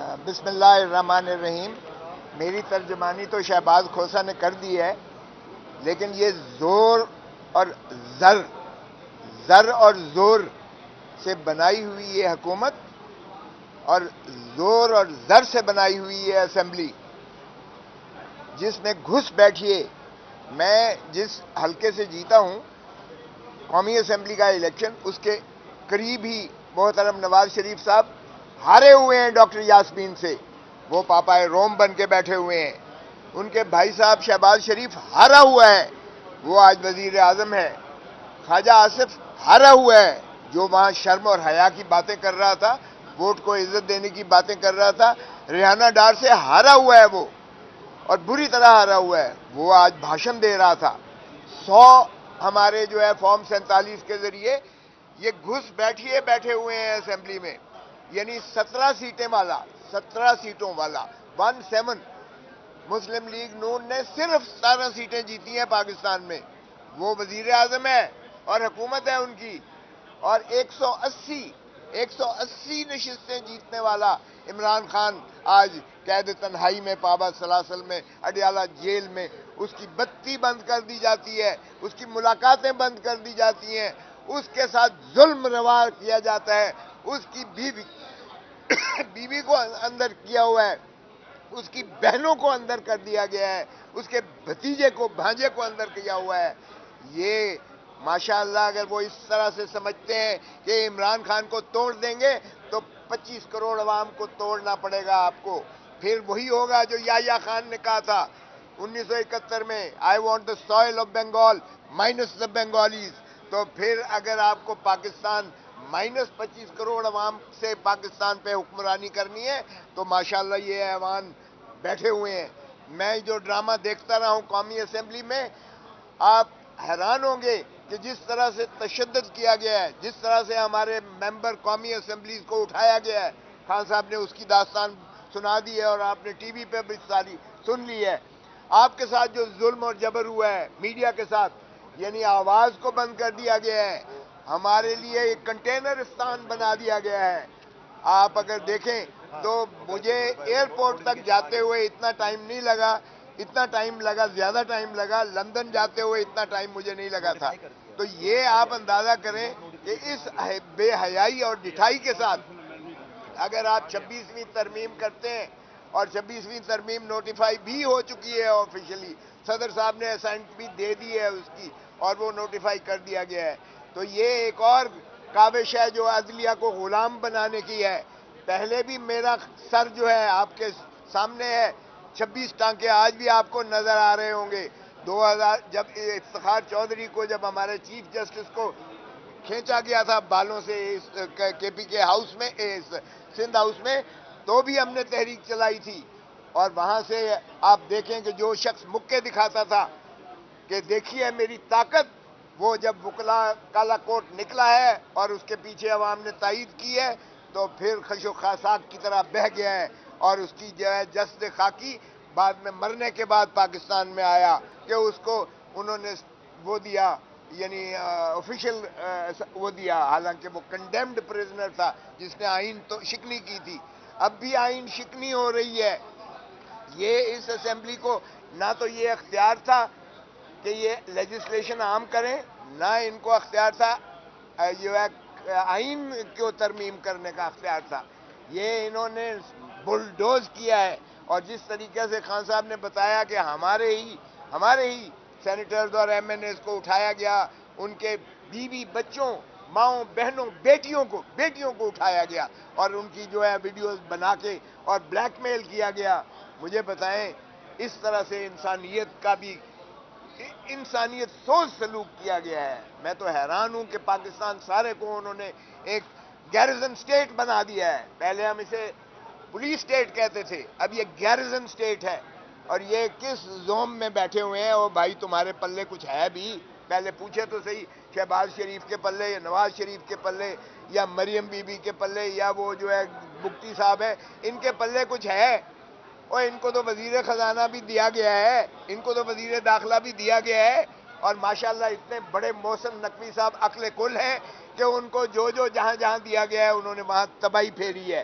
بسم اللہ الرحمن الرحیم. میری ترجمانی تو شہباز کھوسہ نے کر دی ہے، لیکن یہ زور اور زر اور زور سے بنائی ہوئی یہ حکومت اور زور اور زر سے بنائی ہوئی یہ اسمبلی، جس میں گھس بیٹھیے. میں جس حلقے سے جیتا ہوں قومی اسمبلی کا الیکشن، اس کے قریب ہی محترم نواز شریف صاحب ہارے ہوئے ہیں ڈاکٹر یاسمین سے. وہ پاپائے روم بن کے بیٹھے ہوئے ہیں. ان کے بھائی صاحب شہباز شریف ہارا ہوا ہے، وہ آج وزیر اعظم ہے. خواجہ آصف ہارا ہوا ہے، جو وہاں شرم اور حیا کی باتیں کر رہا تھا، ووٹ کو عزت دینے کی باتیں کر رہا تھا. ریحانہ ڈار سے ہارا ہوا ہے وہ، اور بری طرح ہارا ہوا ہے. وہ آج بھاشن دے رہا تھا. 100 ہمارے جو ہے فارم 47 کے ذریعے یہ گھس بیٹھے ہوئے ہیں اسمبلی میں، یعنی 17 سیٹیں والا 17 سیٹوں والا 17. مسلم لیگ نون نے صرف 17 سیٹیں جیتی ہیں پاکستان میں. وہ وزیر اعظم ہے اور حکومت ہے ان کی، اور 180 نشستیں جیتنے والا عمران خان آج قید تنہائی میں پابا سلاسل میں اڈیالہ جیل میں. اس کی بتی بند کر دی جاتی ہے، اس کی ملاقاتیں بند کر دی جاتی ہیں، اس کے ساتھ ظلم روا کیا جاتا ہے. اس کی بیوی کو اندر کیا ہوا ہے، اس کی بہنوں کو اندر کر دیا گیا ہے، اس کے بھتیجے کو بھانجے کو اندر کیا ہوا ہے. یہ ماشاءاللہ اگر وہ اس طرح سے سمجھتے ہیں کہ عمران خان کو توڑ دیں گے تو 25 کروڑ عوام کو توڑنا پڑے گا آپ کو. پھر وہی ہوگا جو یحییٰ خان نے کہا تھا 1971 میں، I want the soil of Bengal minus the Bengalis. تو پھر اگر آپ کو پاکستان مائنس 25 کروڑ عوام سے پاکستان پہ حکمرانی کرنی ہے تو ماشاءاللہ یہ ایوان بیٹھے ہوئے ہیں. میں جو ڈرامہ دیکھتا رہا ہوں قومی اسمبلی میں، آپ حیران ہوں گے کہ جس طرح سے تشدد کیا گیا ہے، جس طرح سے ہمارے ممبر قومی اسمبلیز کو اٹھایا گیا ہے. خان صاحب نے اس کی داستان سنا دی ہے اور آپ نے ٹی وی پہ بھی ساری سن لی ہے. آپ کے ساتھ جو ظلم اور جبر ہوا ہے میڈیا کے ساتھ، یعنی آواز کو بند کر دیا گیا ہے، ہمارے لیے ایک کنٹینرستان بنا دیا گیا ہے. آپ اگر دیکھیں تو مجھے ایئرپورٹ تک جاتے ہوئے اتنا ٹائم نہیں لگا، اتنا ٹائم لگا، زیادہ ٹائم لگا. لندن جاتے ہوئے اتنا ٹائم مجھے نہیں لگا تھا. تو یہ آپ اندازہ کریں کہ اس بے حیائی اور ڈٹھائی کے ساتھ اگر آپ 26ویں ترمیم کرتے ہیں، اور 26ویں ترمیم نوٹیفائی بھی ہو چکی ہے آفیشلی، صدر صاحب نے اسائنٹ بھی دے دی ہے اس کی، اور وہ نوٹیفائی کر دیا گیا ہے. تو یہ ایک اور کاوش ہے جو عدلیہ کو غلام بنانے کی ہے. پہلے بھی میرا سر جو ہے آپ کے سامنے ہے، 26 ٹانکے آج بھی آپ کو نظر آ رہے ہوں گے. 2000 جب افتخار چودھری کو، جب ہمارے چیف جسٹس کو کھینچا گیا تھا بالوں سے کے پی کے ہاؤس میں، سندھ ہاؤس میں، تو بھی ہم نے تحریک چلائی تھی. اور وہاں سے آپ دیکھیں کہ جو شخص مکے دکھاتا تھا کہ دیکھیے میری طاقت، وہ جب وکلا کالا کوٹ نکلا ہے اور اس کے پیچھے عوام نے تائید کی ہے تو پھر خش و خاشاک کی طرح بہہ گیا ہے. اور اس کی جو ہے جسد خاکی بعد میں مرنے کے بعد پاکستان میں آیا کہ اس کو انہوں نے وہ دیا، یعنی آفیشل وہ دیا، حالانکہ وہ کنڈیمڈ پریزنر تھا جس نے آئین تو شکنی کی تھی. اب بھی آئین شکنی ہو رہی ہے. یہ اس اسمبلی کو نہ تو یہ اختیار تھا کہ یہ لیجسلیشن عام کریں، نہ ان کو اختیار تھا جو ہے آئین کو ترمیم کرنے کا اختیار تھا. یہ انہوں نے بلڈوز کیا ہے. اور جس طریقے سے خان صاحب نے بتایا کہ ہمارے ہی سینیٹرز اور ایم این ایز کو اٹھایا گیا، ان کے بیوی بچوں، ماؤں بہنوں، بیٹیوں کو اٹھایا گیا اور ان کی جو ہے ویڈیوز بنا کے اور بلیک میل کیا گیا. مجھے بتائیں اس طرح سے انسانیت سوچ سلوک کیا گیا ہے. میں تو حیران ہوں کہ پاکستان سارے کو انہوں نے ایک گیرزن سٹیٹ بنا دیا ہے. پہلے ہم اسے پولیس سٹیٹ کہتے تھے، اب یہ گیرزن سٹیٹ ہے. اور یہ کس زوم میں بیٹھے ہوئے ہیں؟ او بھائی تمہارے پلے کچھ ہے بھی؟ پہلے پوچھے تو صحیح، شہباز شریف کے پلے یا نواز شریف کے پلے یا مریم بی بی کے پلے یا وہ جو ہے بگٹی صاحب ہیں، ان کے پلے کچھ ہے؟ اور ان کو تو وزیر خزانہ بھی دیا گیا ہے، ان کو تو وزیر داخلہ بھی دیا گیا ہے. اور ماشاءاللہ اتنے بڑے محسن نقوی صاحب عقل کل ہیں کہ ان کو جو جہاں دیا گیا ہے انہوں نے وہاں تباہی پھیری ہے.